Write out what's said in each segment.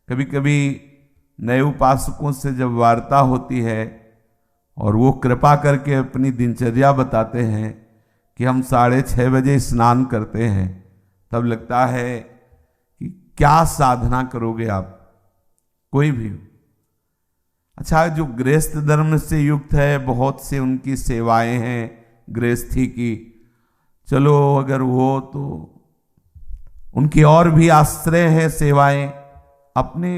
कभी कभी नए उपासकों से जब वार्ता होती है और वो कृपा करके अपनी दिनचर्या बताते हैं कि हम 6:30 बजे स्नान करते हैं, तब लगता है कि क्या साधना करोगे आप, कोई भी हो। अच्छा, जो गृहस्थ धर्म से युक्त है, बहुत से उनकी सेवाएं हैं गृहस्थी की, चलो अगर वो तो उनकी और भी आश्रय है सेवाएं। अपने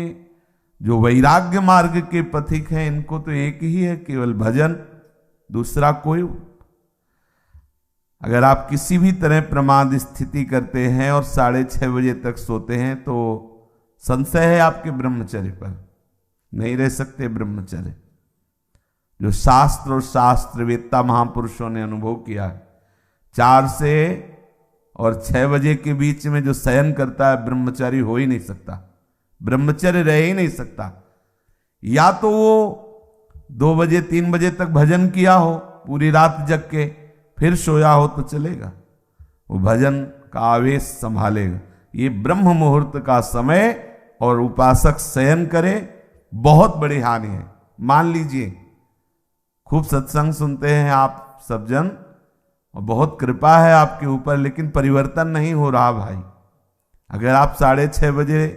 जो वैराग्य मार्ग के पथिक हैं, इनको तो एक ही है, केवल भजन, दूसरा कोई। अगर आप किसी भी तरह प्रमाद स्थिति करते हैं और 6:30 बजे तक सोते हैं तो संशय है आपके ब्रह्मचर्य पर, नहीं रह सकते ब्रह्मचर्य। जो शास्त्र और शास्त्रवेत्ता महापुरुषों ने अनुभव किया है, 4 से और 6 बजे के बीच में जो शयन करता है, ब्रह्मचारी हो ही नहीं सकता, ब्रह्मचर्य रह ही नहीं सकता। या तो वो 2 बजे 3 बजे तक भजन किया हो, पूरी रात जग के फिर सोया हो तो चलेगा, वो भजन का आवेश संभालेगा। ये ब्रह्म मुहूर्त का समय और उपासक शयन करे, बहुत बड़ी हानि है। मान लीजिए खूब सत्संग सुनते हैं आप सब जन और बहुत कृपा है आपके ऊपर, लेकिन परिवर्तन नहीं हो रहा भाई। अगर आप 6:30 बजे,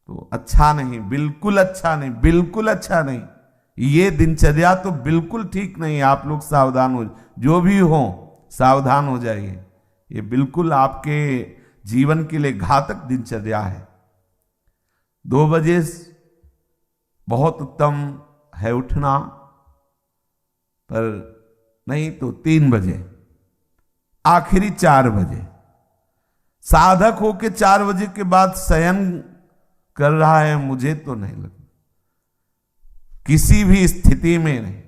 तो अच्छा नहीं, बिल्कुल अच्छा नहीं, बिल्कुल अच्छा नहीं। ये दिनचर्या तो बिल्कुल ठीक नहीं। आप लोग सावधान हो, जो भी हो सावधान हो जाइए। ये बिल्कुल आपके जीवन के लिए घातक दिनचर्या है। 2 बजे बहुत उत्तम है उठना, पर नहीं तो 3 बजे, आखिरी 4 बजे। साधक होके 4 बजे के बाद शयन कर रहा है, मुझे तो नहीं लगता, किसी भी स्थिति में नहीं।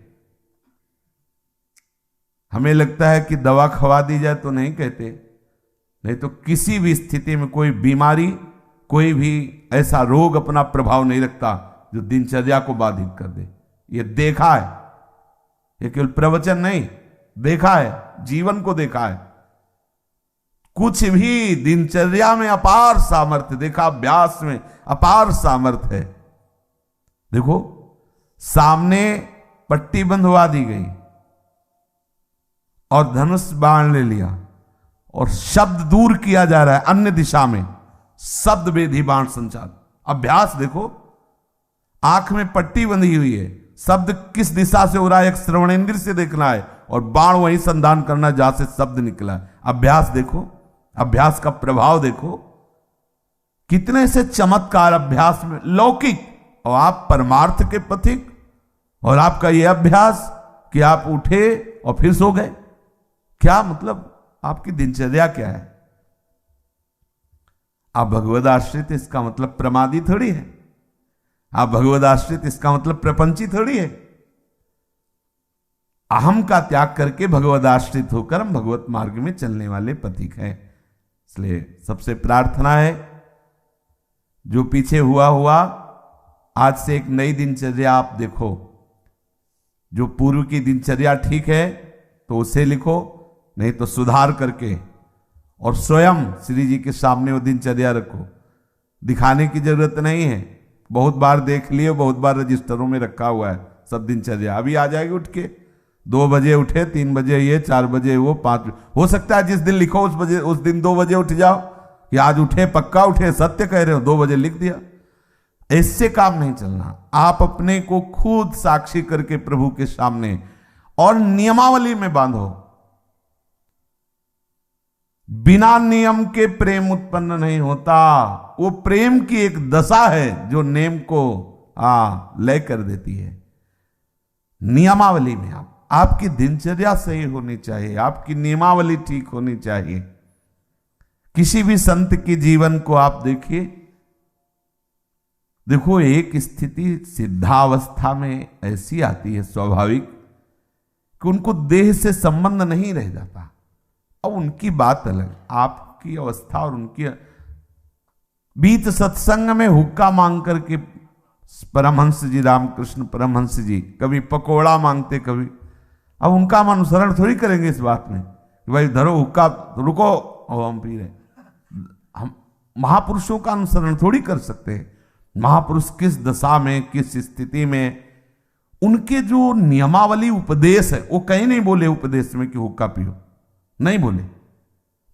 हमें लगता है कि दवा खवा दी जाए तो नहीं कहते, नहीं तो किसी भी स्थिति में कोई बीमारी, कोई भी ऐसा रोग अपना प्रभाव नहीं रखता जो दिनचर्या को बाधित कर दे। ये देखा है, ये केवल प्रवचन नहीं, देखा है, जीवन को देखा है। कुछ भी दिनचर्या में अपार सामर्थ्य देखा, अभ्यास में अपार सामर्थ्य है। देखो, सामने पट्टी बंधवा दी गई और धनुष बाण ले लिया और शब्द दूर किया जा रहा है अन्य दिशा में, शब्द वेधी बाण संचार। अभ्यास देखो, आंख में पट्टी बंधी हुई है, शब्द किस दिशा से हो रहा है, एक श्रवणेंद्र से देखना है और बाण वहीं संधान करना जहां से शब्द निकला है। अभ्यास देखो, अभ्यास का प्रभाव देखो, कितने से चमत्कार अभ्यास में लौकिक, और आप परमार्थ के पथिक, और आपका यह अभ्यास कि आप उठे और फिर सो गए। क्या मतलब, आपकी दिनचर्या क्या है? आप भगवद आश्रित, इसका मतलब प्रमादी थोड़ी है। आप भगवद आश्रित, इसका मतलब प्रपंची थोड़ी है। अहम का त्याग करके भगवद आश्रित होकर हम भगवत मार्ग में चलने वाले पथिक हैं। इसलिए सबसे प्रार्थना है, जो पीछे हुआ आज से एक नई दिनचर्या आप देखो। जो पूर्व की दिनचर्या ठीक है तो उसे लिखो, नहीं तो सुधार करके और स्वयं श्री जी के सामने वो दिनचर्या रखो। दिखाने की जरूरत नहीं है, बहुत बार देख लिए, बहुत बार रजिस्टरों में रखा हुआ है सब दिनचर्या। अभी आ जाएगी उठ के, 2 बजे उठे, 3 बजे ये, 4 बजे वो, 5 हो सकता है जिस दिन लिखो उस दिन 2 बजे उठ जाओ, कि आज उठे, पक्का उठे, सत्य कह रहे हो, 2 बजे लिख दिया। इससे काम नहीं चलना। आप अपने को खुद साक्षी करके प्रभु के सामने और नियमावली में बांधो। बिना नियम के प्रेम उत्पन्न नहीं होता। वो प्रेम की एक दशा है जो नेम को लय कर देती है। नियमावली में आपकी दिनचर्या सही होनी चाहिए, आपकी नियमावली ठीक होनी चाहिए। किसी भी संत के जीवन को आप देखिए, देखो एक स्थिति सिद्धावस्था में ऐसी आती है स्वाभाविक कि उनको देह से संबंध नहीं रह जाता। अब उनकी बात अलग, आपकी अवस्था और उनकी बीच सत्संग में हुक्का मांग करके परमहंस जी, रामकृष्ण परमहंस जी कभी पकोड़ा मांगते, कभी, अब उनका हम अनुसरण थोड़ी करेंगे इस बात में कि भाई धरो हुक्का, रुको और हम पी रहे। हम महापुरुषों का अनुसरण थोड़ी कर सकते हैं। महापुरुष किस दशा में, किस स्थिति में, उनके जो नियमावली उपदेश है वो कहीं नहीं बोले उपदेश में कि हुक्का पियो, नहीं बोले।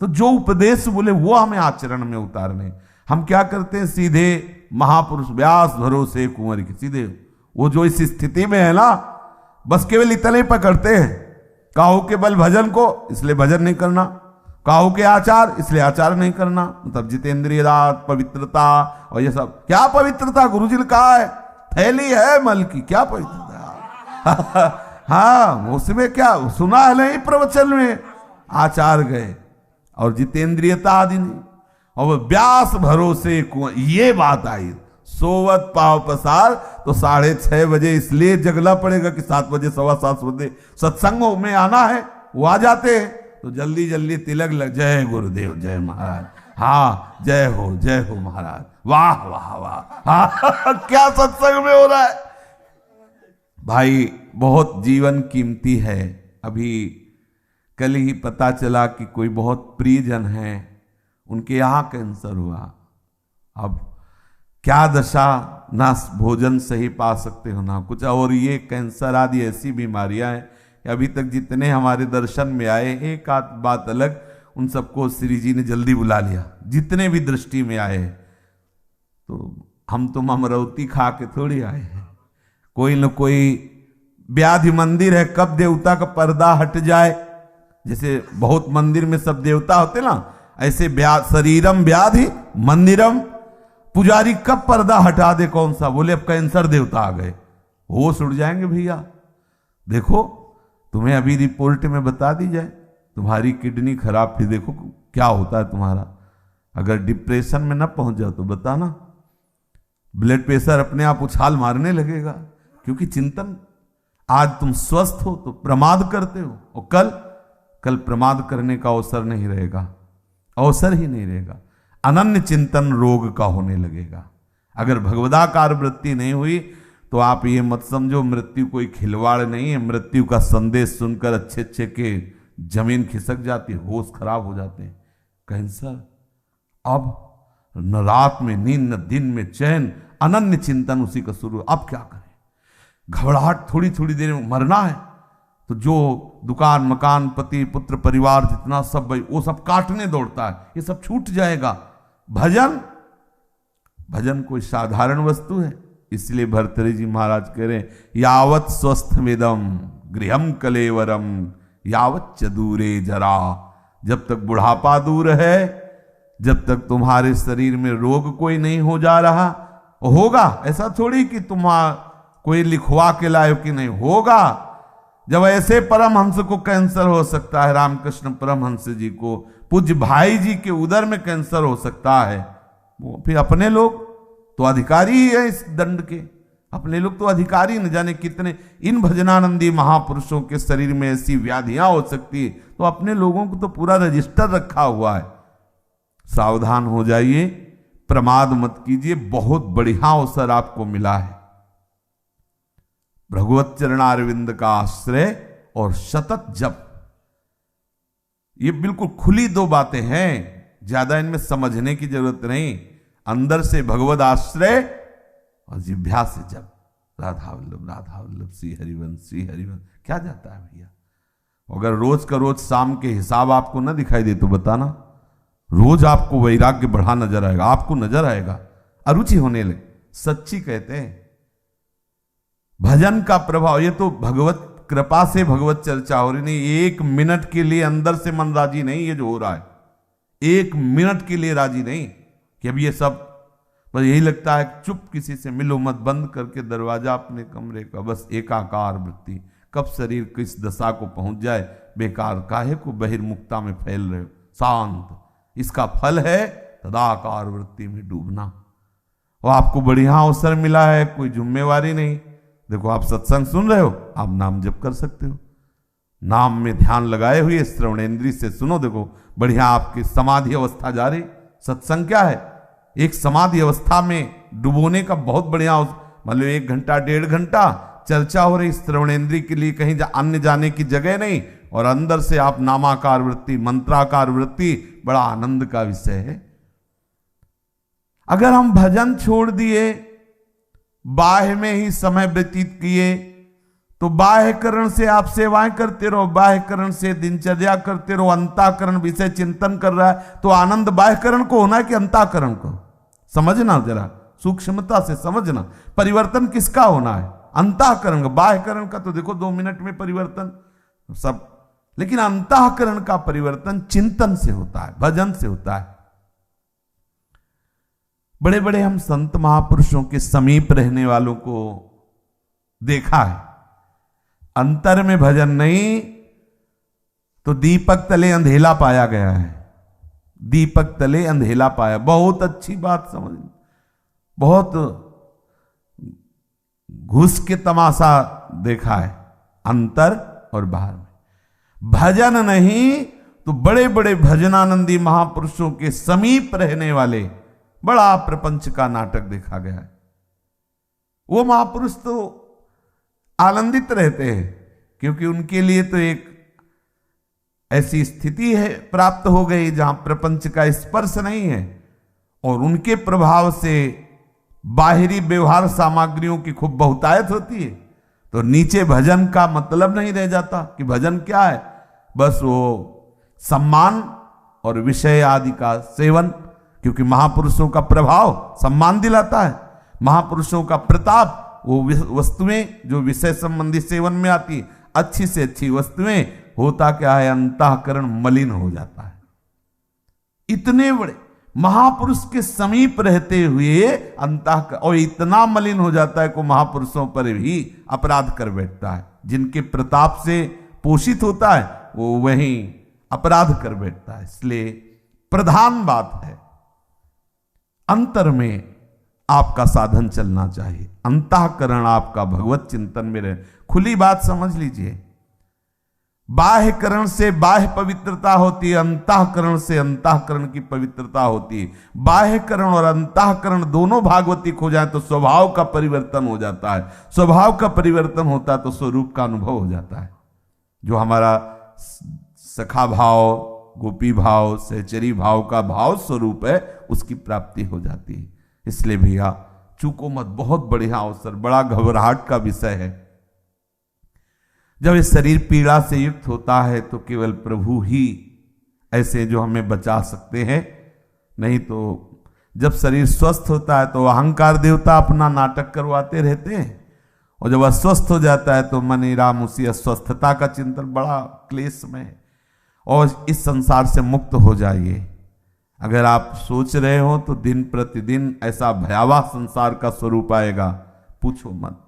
तो जो उपदेश बोले वो हमें आचरण में उतारने। हम क्या करते हैं, सीधे महापुरुष व्यास भरोसे कुंवर के, सीधे वो जो इस स्थिति में है ना, बस केवल इतना ही पकड़ते हैं, काहू के बल भजन को, इसलिए भजन नहीं करना, काहू के आचार इसलिए आचार नहीं करना। मतलब जितेंद्रिय रात, पवित्रता और ये सब। क्या पवित्रता, गुरुजी ने कहा है थैली है मल की, क्या पवित्रता हाँ उसमें क्या सुना है नहीं प्रवचन में, आचार गए और जितेंद्रियता आदि नहीं। और व्यास भरोसे ये बात आई, सोवत पाव पसार, तो 6:30 बजे इसलिए जगना पड़ेगा कि 7 बजे 7:15 बजे सत्संगों में आना है, वो आ जाते हैं तो जल्दी जल्दी तिलक लग, जय गुरुदेव, जय महाराज, हाँ जय हो महाराज, वाह वाह वाह हाँ क्या सत्संग में हो रहा है भाई। बहुत जीवन कीमती है। अभी कल ही पता चला कि कोई बहुत प्रियजन है, उनके यहाँ कैंसर हुआ। अब क्या दशा, ना भोजन सही पा सकते हो ना कुछ, और ये कैंसर आदि ऐसी बीमारियां हैं कि अभी तक जितने हमारे दर्शन में आए, एक आध बात अलग, उन सबको श्री जी ने जल्दी बुला लिया, जितने भी दृष्टि में आए। तो हम तो अमरौती खा के थोड़ी आए हैं, कोई न कोई व्याधि मंदिर है, कब देवता का पर्दा हट जाए, जैसे बहुत मंदिर में सब देवता होते ना, ऐसे शरीरम व्याधि मंदिरम, पुजारी कब पर्दा हटा दे, कौन सा, बोले अब कैंसर देवता आ गए, होश उड़ जाएंगे भैया। देखो तुम्हें अभी रिपोर्ट में बता दी जाए तुम्हारी किडनी खराब थी, देखो क्या होता है तुम्हारा। अगर डिप्रेशन में ना पहुंच जाओ तो बताना, ब्लड प्रेशर अपने आप उछाल मारने लगेगा, क्योंकि चिंतन, आज तुम स्वस्थ हो तो प्रमाद करते हो, और कल प्रमाद करने का अवसर नहीं रहेगा, अवसर ही नहीं रहेगा। अनन्य चिंतन रोग का होने लगेगा। अगर भगवदाकार वृत्ति नहीं हुई तो आप ये मत समझो मृत्यु कोई खिलवाड़ नहीं है। मृत्यु का संदेश सुनकर अच्छे के जमीन खिसक जाती है, होश खराब हो जाते हैं। कैंसर, अब न रात में नींद न दिन में चैन, अनन्य चिंतन उसी का शुरू। अब क्या करें, घबराहट, थोड़ी थोड़ी देर में मरना है, तो जो दुकान मकान पति पुत्र परिवार जितना सब भाई वो सब काटने दौड़ता है, ये सब छूट जाएगा। भजन कोई साधारण वस्तु है। इसलिए भर्तृहरि जी महाराज कह रहे हैं, यावत स्वस्थ वेदम गृहम कलेवरम यावत च दूरे जरा। जब तक बुढ़ापा दूर है, जब तक तुम्हारे शरीर में रोग कोई नहीं हो जा रहा, होगा ऐसा थोड़ी कि तुम कोई लिखवा के लाओ कि नहीं होगा। जब ऐसे परमहंस को कैंसर हो सकता है, रामकृष्ण परमहंस जी को, पूज्य भाई जी के उदर में कैंसर हो सकता है, वो फिर अपने लोग तो अधिकारी ही है इस दंड के, अपने लोग तो अधिकारी न जाने कितने। इन भजनानंदी महापुरुषों के शरीर में ऐसी व्याधियां हो सकती है, तो अपने लोगों को तो पूरा रजिस्टर रखा हुआ है। सावधान हो जाइए, प्रमाद मत कीजिए, बहुत बढ़िया अवसर आपको मिला है। भगवत चरणारविंद का आश्रय और सतत जप, ये बिल्कुल खुली दो बातें हैं, ज्यादा इनमें समझने की जरूरत नहीं। अंदर से भगवत आश्रय और जिह्वा से जप, राधा वल्लभ श्री हरिवंश श्री हरिवंश। क्या जाता है भैया, अगर रोज का रोज शाम के हिसाब आपको ना दिखाई दे तो बताना, रोज आपको वैराग्य बढ़ा नजर आएगा, आपको नजर आएगा, अरुचि होने लगे। सच्ची कहते हैं भजन का प्रभाव, ये तो भगवत कृपा से भगवत चर्चा हो रही नहीं। 1 मिनट के लिए अंदर से मन राजी नहीं, ये जो हो रहा है 1 मिनट के लिए राजी नहीं कि अब ये सब, बस यही लगता है चुप, किसी से मिलो मत, बंद करके दरवाजा अपने कमरे का, बस एकाकार वृत्ति। कब शरीर किस दशा को पहुंच जाए, बेकार काहे को बहिर्मुखता में फैल रहे हो, शांत। इसका फल है तदाकार वृत्ति में डूबना। और आपको बढ़िया अवसर मिला है, कोई जिम्मेवारी नहीं। देखो आप सत्संग सुन रहे हो, आप नाम जप कर सकते हो, नाम में ध्यान लगाए हुए श्रवणेन्द्रिय से सुनो, देखो बढ़िया आपकी समाधि अवस्था जा रही। सत्संग क्या है, एक समाधि अवस्था में डुबोने का बहुत बढ़िया, मतलब 1 घंटा 1.5 घंटा चर्चा हो रही, श्रवणेन्द्रिय के लिए कहीं अन्य जाने की जगह नहीं, और अंदर से आप नामाकार वृत्ति, मंत्राकार वृत्ति, बड़ा आनंद का विषय है। अगर हम भजन छोड़ दिए बाह्य में ही समय व्यतीत किए तो बाह्यकरण से आप सेवाएं करते रहो, बाह्यकरण से दिनचर्या करते रहो, अंतःकरण विषय चिंतन कर रहा है तो आनंद बाह्यकरण को होना है कि अंतःकरण को? समझना, जरा सूक्ष्मता से समझना, परिवर्तन किसका होना है? अंतःकरण का। बाह्यकरण का तो देखो 2 मिनट में परिवर्तन सब, लेकिन अंतःकरण का परिवर्तन चिंतन से होता है, भजन से होता है। बड़े बड़े हम संत महापुरुषों के समीप रहने वालों को देखा है, अंतर में भजन नहीं तो दीपक तले अंधेला पाया गया है, दीपक तले अंधेला पाया। बहुत अच्छी बात समझ, बहुत घुस के तमाशा देखा है अंतर और बाहर में। भजन नहीं तो बड़े बड़े भजनानंदी महापुरुषों के समीप रहने वाले बड़ा प्रपंच का नाटक देखा गया है। वो महापुरुष तो आनंदित रहते हैं क्योंकि उनके लिए तो एक ऐसी स्थिति है प्राप्त हो गई जहां प्रपंच का स्पर्श नहीं है और उनके प्रभाव से बाहरी व्यवहार सामग्रियों की खूब बहुतायत होती है। तो नीचे भजन का मतलब नहीं रह जाता कि भजन क्या है, बस वो सम्मान और विषय आदि का सेवन, क्योंकि महापुरुषों का प्रभाव सम्मान दिलाता है, महापुरुषों का प्रताप वो वस्तुएं जो विषय संबंधी सेवन में आती, अच्छी से अच्छी वस्तुएं, होता क्या है अंतःकरण मलिन हो जाता है। इतने बड़े महापुरुष के समीप रहते हुए अंतःकरण और इतना मलिन हो जाता है को महापुरुषों पर भी अपराध कर बैठता है। जिनके प्रताप से पोषित होता है वो वहीं अपराध कर बैठता है। इसलिए प्रधान बात है अंतर में आपका साधन चलना चाहिए, अंतःकरण आपका भगवत चिंतन में रहे। खुली बात समझ लीजिए, बाह्यकरण से बाह्य पवित्रता होती है, अंतःकरण से अंतःकरण की पवित्रता होती है। बाह्यकरण और अंतःकरण दोनों भागवतिक हो जाए तो स्वभाव का परिवर्तन हो जाता है, स्वभाव का परिवर्तन होता है तो स्वरूप का अनुभव हो जाता है। जो हमारा सखा भाव, गोपी भाव, सहचरी भाव का भाव स्वरूप है उसकी प्राप्ति हो जाती है। इसलिए भैया चूको मत, बहुत बढ़िया अवसर, बड़ा घबराहट का विषय है। जब ये शरीर पीड़ा से युक्त होता है तो केवल प्रभु ही ऐसे जो हमें बचा सकते हैं, नहीं तो जब शरीर स्वस्थ होता है तो अहंकार देवता अपना नाटक करवाते रहते हैं और जब अस्वस्थ हो जाता है तो मनी राम उसी अस्वस्थता का चिंतन, बड़ा क्लेश में है। और इस संसार से मुक्त हो जाइए। अगर आप सोच रहे हो तो दिन प्रतिदिन ऐसा भयावह संसार का स्वरूप आएगा, पूछो मत।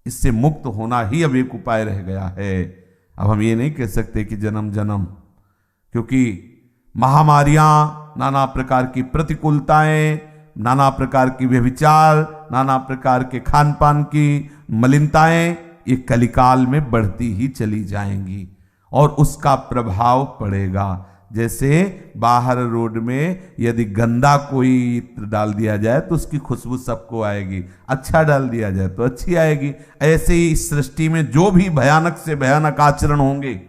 इससे मुक्त होना ही अब एक उपाय रह गया है। अब हम ये नहीं कह सकते कि जन्म जन्म, क्योंकि महामारियां, नाना प्रकार की प्रतिकूलताएं, नाना प्रकार की व्यभिचार, नाना प्रकार के खान पान की मलिनताएं ये कलिकाल में बढ़ती ही चली जाएंगी और उसका प्रभाव पड़ेगा। जैसे बाहर रोड में यदि गंदा कोई इत्र डाल दिया जाए तो उसकी खुशबू सबको आएगी, अच्छा डाल दिया जाए तो अच्छी आएगी। ऐसे ही इस सृष्टि में जो भी भयानक से भयानक आचरण होंगे,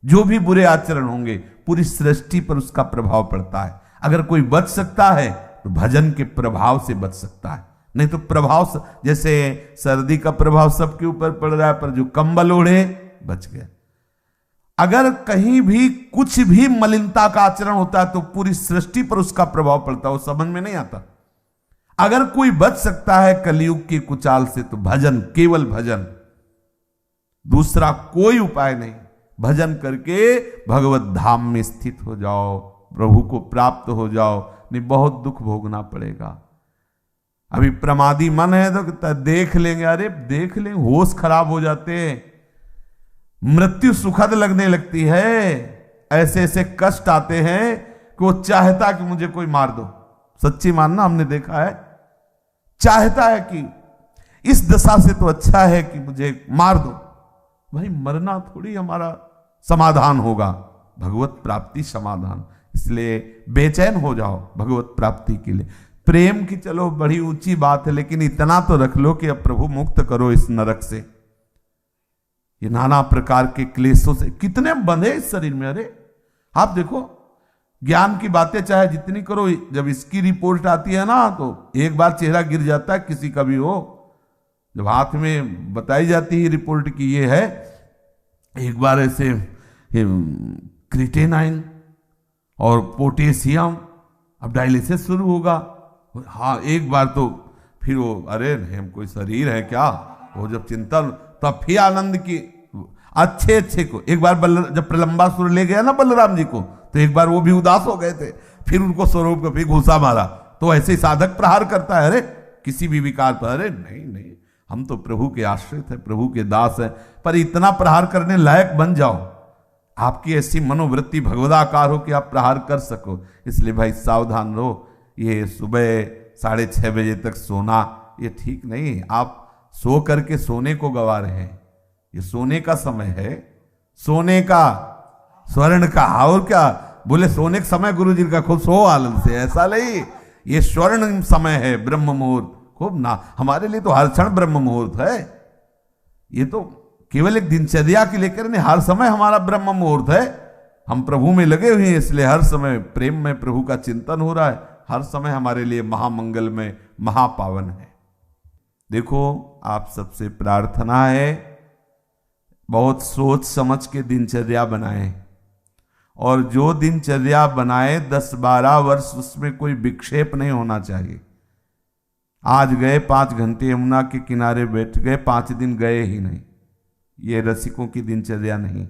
जो भी बुरे आचरण होंगे, पूरी सृष्टि पर उसका प्रभाव पड़ता है। अगर कोई बच सकता है तो भजन के प्रभाव से बच सकता है, नहीं तो प्रभाव, जैसे सर्दी का प्रभाव सबके ऊपर पड़ रहा है पर जो कंबल ओढ़े बच गए। अगर कहीं भी कुछ भी मलिनता का आचरण होता है तो पूरी सृष्टि पर उसका प्रभाव पड़ता है, वो समझ में नहीं आता। अगर कोई बच सकता है कलयुग की कुचाल से तो भजन, केवल भजन, दूसरा कोई उपाय नहीं। भजन करके भगवत धाम में स्थित हो जाओ, प्रभु को प्राप्त हो जाओ, नहीं बहुत दुख भोगना पड़ेगा। अभी प्रमादी मन है तो देख लेंगे, अरे देख लेंगे, होश खराब हो जाते हैं, मृत्यु सुखद लगने लगती है, ऐसे ऐसे कष्ट आते हैं कि वो चाहता कि मुझे कोई मार दो। सच्ची मानना, हमने देखा है, चाहता है कि इस दशा से तो अच्छा है कि मुझे मार दो। भाई मरना थोड़ी हमारा समाधान होगा, भगवत प्राप्ति समाधान। इसलिए बेचैन हो जाओ भगवत प्राप्ति के लिए। प्रेम की चलो बड़ी ऊंची बात है, लेकिन इतना तो रख लो कि अब प्रभु मुक्त करो इस नरक से, ये नाना प्रकार के क्लेशों से। कितने बंधे इस शरीर में। अरे आप देखो, ज्ञान की बातें चाहे जितनी करो, जब इसकी रिपोर्ट आती है ना तो एक बार चेहरा गिर जाता है किसी का भी हो, जब हाथ में बताई जाती है रिपोर्ट की ये है, एक बार ऐसे क्रिएटिनिन और पोटेशियम, अब डायलिसिस शुरू होगा। हाँ, एक बार तो फिर वो, अरे हम कोई शरीर है क्या, वो जब चिंतन, तब फिर आनंद की अच्छे को। एक बार जब प्रलंबासुर ले गया ना बलराम जी को, तो एक बार वो भी उदास हो गए थे, फिर उनको स्वरूप को फिर घुसा मारा। तो ऐसे साधक प्रहार करता है, अरे किसी भी विकार पर, अरे नहीं नहीं, हम तो प्रभु के आश्रित है, प्रभु के दास है, पर इतना प्रहार करने लायक बन जाओ, आपकी ऐसी मनोवृत्ति भगवदाकार हो कि आप प्रहार कर सको। इसलिए भाई सावधान रहो। ये सुबह 6:30 बजे तक सोना ये ठीक नहीं। आप सो करके सोने को गवा रहे हैं। ये सोने का समय है, सोने का, स्वर्ण का। और क्या बोले, सोने का समय गुरु जी का, खूब सो आनंद से, ऐसा नहीं। ये स्वर्ण समय है, ब्रह्म मुहूर्त, खूब ना। हमारे लिए तो हर क्षण ब्रह्म मुहूर्त है। ये तो केवल एक दिनचर्या की लेकर नहीं, हर समय हमारा ब्रह्म मुहूर्त है। हम प्रभु में लगे हुए हैं, इसलिए हर समय प्रेम में प्रभु का चिंतन हो रहा है। हर समय हमारे लिए महामंगल में, महापावन है। देखो, आप सबसे प्रार्थना है, बहुत सोच समझ के दिनचर्या बनाएं, और जो दिनचर्या बनाए 10-12 वर्ष उसमें कोई विक्षेप नहीं होना चाहिए। आज गए 5 घंटे यमुना के किनारे बैठ गए, 5 दिन गए ही नहीं, ये रसिकों की दिनचर्या नहीं।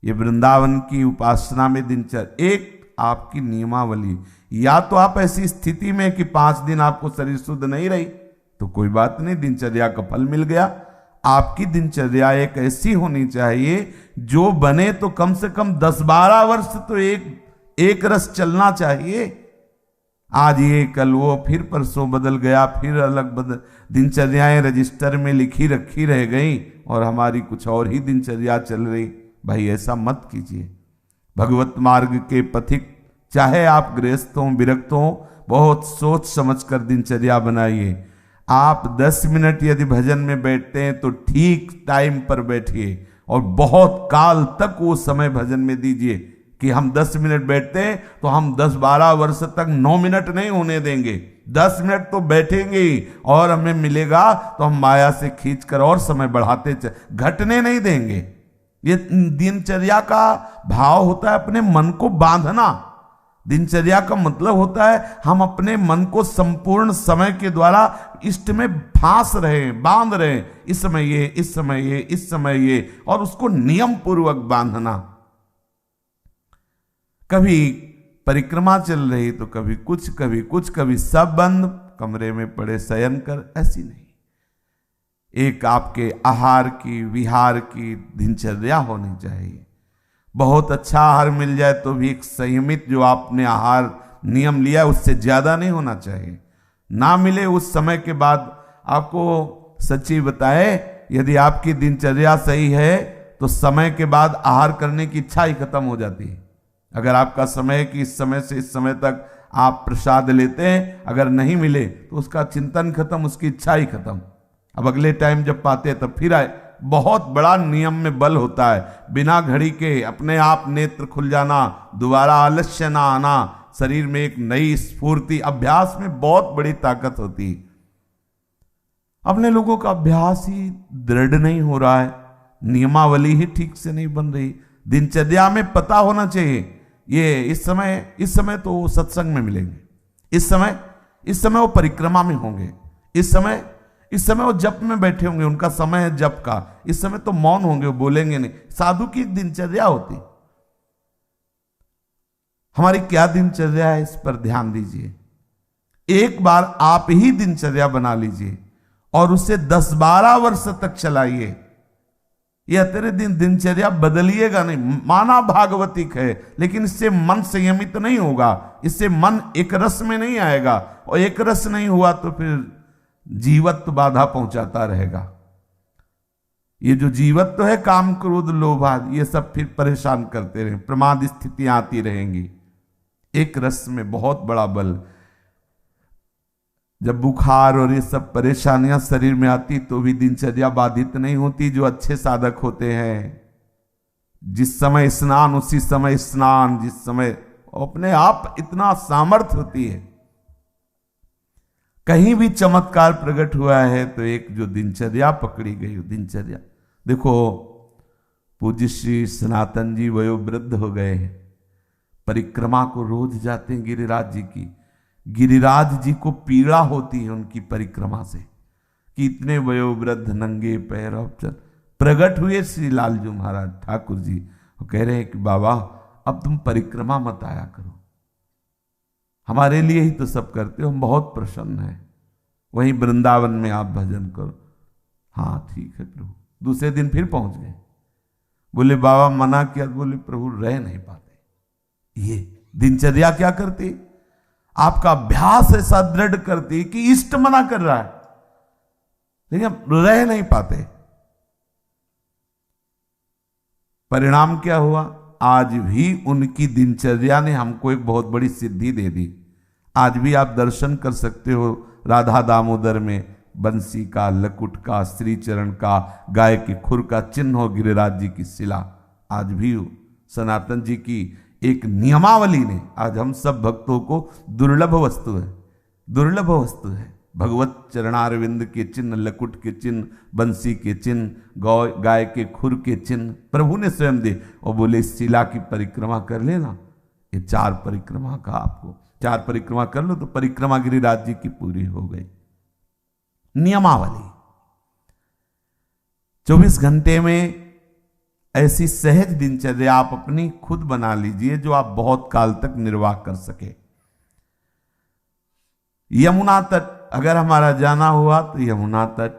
ये वृंदावन की उपासना में दिनचर्या एक आपकी नियमावली। या तो आप ऐसी स्थिति में कि 5 दिन आपको शरीर शुद्ध नहीं रही, तो कोई बात नहीं, दिनचर्या का फल मिल गया। आपकी दिनचर्या एक ऐसी होनी चाहिए जो बने तो कम से कम 10-12 वर्ष तो एक रस चलना चाहिए। आज ये, कल वो, फिर परसों बदल गया, फिर अलग बदल दिनचर्याएं रजिस्टर में लिखी रखी रह गई और हमारी कुछ और ही दिनचर्या चल रही। भाई ऐसा मत कीजिए। भगवत मार्ग के पथिक, चाहे आप गृहस्थ हों, विरक्त हों, बहुत सोच समझ कर दिनचर्या बनाइए। आप 10 मिनट यदि भजन में बैठते हैं तो ठीक टाइम पर बैठिए, और बहुत काल तक वो समय भजन में दीजिए। कि हम 10 मिनट बैठते हैं तो हम 10-12 वर्ष तक 9 मिनट नहीं होने देंगे, 10 मिनट तो बैठेंगे ही, और हमें मिलेगा तो हम माया से खींच कर और समय बढ़ाते घटने नहीं देंगे। ये दिनचर्या का भाव होता है अपने मन को बांधना। दिनचर्या का मतलब होता है हम अपने मन को संपूर्ण समय के द्वारा इष्ट में फांस रहे, बांध रहे, इस समय ये, इस समय ये, इस समय ये, और उसको नियम पूर्वक बांधना। कभी परिक्रमा चल रही तो कभी कुछ, कभी कुछ, कभी सब बंद, कमरे में पड़े शयन कर, ऐसी नहीं। एक आपके आहार की, विहार की दिनचर्या होनी चाहिए। बहुत अच्छा आहार मिल जाए तो भी एक संयमित, जो आपने आहार नियम लिया उससे ज्यादा नहीं होना चाहिए। ना मिले उस समय के बाद, आपको सच्ची बताए, यदि आपकी दिनचर्या सही है तो समय के बाद आहार करने की इच्छा ही खत्म हो जाती है। अगर आपका समय कि इस समय से इस समय तक आप प्रसाद लेते हैं, अगर नहीं मिले तो उसका चिंतन खत्म, उसकी इच्छा ही खत्म। अब अगले टाइम जब पाते हैं तब फिर आए। बहुत बड़ा नियम में बल होता है। बिना घड़ी के अपने आप नेत्र खुल जाना, दोबारा आलस्य ना आना, शरीर में एक नई स्फूर्ति, अभ्यास में बहुत बड़ी ताकत होती है। अपने लोगों का अभ्यास ही दृढ़ नहीं हो रहा है, नियमावली ही ठीक से नहीं बन रही। दिनचर्या में पता होना चाहिए, ये इस समय तो वो सत्संग में मिलेंगे, इस समय वो परिक्रमा में होंगे, इस समय वो जप में बैठे होंगे, उनका समय है जप का, इस समय तो मौन होंगे, वो बोलेंगे नहीं। साधु की दिनचर्या होती। हमारी क्या दिनचर्या है, इस पर ध्यान दीजिए। एक बार आप ही दिनचर्या बना लीजिए और उसे 10-12 वर्ष तक चलाइए। यह तेरे दिनचर्या बदलिएगा नहीं। माना भागवतिक है, लेकिन इससे मन संयमित नहीं होगा, इससे मन एक रस में नहीं आएगा, और एक रस नहीं हुआ तो फिर जीवत्व बाधा पहुंचाता रहेगा। ये जो जीवत्व है, काम क्रोध लोभ आदि, ये सब फिर परेशान करते रहे, प्रमाद स्थितियां आती रहेंगी। एक रस में बहुत बड़ा बल। जब बुखार और ये सब परेशानियां शरीर में आती तो भी दिनचर्या बाधित नहीं होती। जो अच्छे साधक होते हैं, जिस समय स्नान उसी समय स्नान, जिस समय अपने आप इतना सामर्थ्य होती है। कहीं भी चमत्कार प्रकट हुआ है तो एक जो दिनचर्या पकड़ी गई, दिनचर्या देखो, पूज्य श्री सनातन जी वयोवृद्ध हो गए हैं, परिक्रमा को रोज जाते हैं गिरिराज जी की। गिरिराज जी को पीड़ा होती है उनकी परिक्रमा से कि इतने वयोवृद्ध नंगे पैर प्रकट हुए श्री लालजू महाराज ठाकुर जी। वो कह रहे हैं कि बाबा अब तुम परिक्रमा मत आया करो, हमारे लिए ही तो सब करते हो, हम बहुत प्रसन्न हैं, वहीं वृंदावन में आप भजन करो। हाँ ठीक है प्रभु। दूसरे दिन फिर पहुंच गए, बोले बाबा मना किया, बोले प्रभु रह नहीं पाते। ये दिनचर्या क्या करती, आपका अभ्यास ऐसा दृढ़ करती कि इष्ट मना कर रहा है लेकिन रह नहीं पाते। परिणाम क्या हुआ, आज भी उनकी दिनचर्या ने हमको एक बहुत बड़ी सिद्धि दे दी। आज भी आप दर्शन कर सकते हो राधा दामोदर में बंसी का, लकुट का, श्री चरण का, गाय के खुर का चिन्ह हो, गिरिराज जी की शिला आज भी हो। सनातन जी की एक नियमावली ने आज हम सब भक्तों को दुर्लभ वस्तु है, दुर्लभ वस्तु है, भगवत चरणारविंद के चिन्ह, लकुट के चिन्ह, बंसी के चिन्ह, गाय के खुर के चिन्ह प्रभु ने स्वयं दे और बोले शिला की परिक्रमा कर लेना। ये 4 परिक्रमा का आपको 4 परिक्रमा कर लो तो परिक्रमा गिरिराज जी की पूरी हो गई। नियमावली 24 घंटे में ऐसी सहज दिनचर्या आप अपनी खुद बना लीजिए जो आप बहुत काल तक निर्वाह कर सके। यमुना तट अगर हमारा जाना हुआ तो यमुना तट,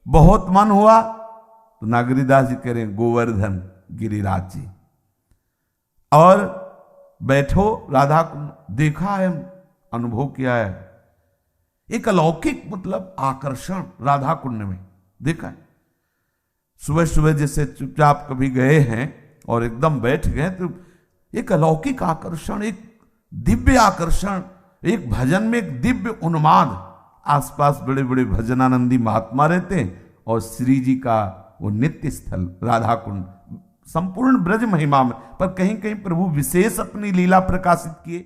बहुत मन हुआ तो नागरीदास जी करें गोवर्धन गिरिराज जी, और बैठो राधा कुंड, देखा है, अनुभव किया है, एक अलौकिक मतलब आकर्षण राधा कुंड में देखा है। सुबह सुबह जैसे चुपचाप कभी गए हैं और एकदम बैठ गए तो एक अलौकिक आकर्षण, एक दिव्य आकर्षण, एक भजन में एक दिव्य उन्माद। आसपास बड़े बड़े भजनानंदी महात्मा रहते हैं और श्री जी का वो नित्य स्थल राधा कुंड संपूर्ण ब्रज महिमा में, पर कहीं कहीं प्रभु विशेष अपनी लीला प्रकाशित किए।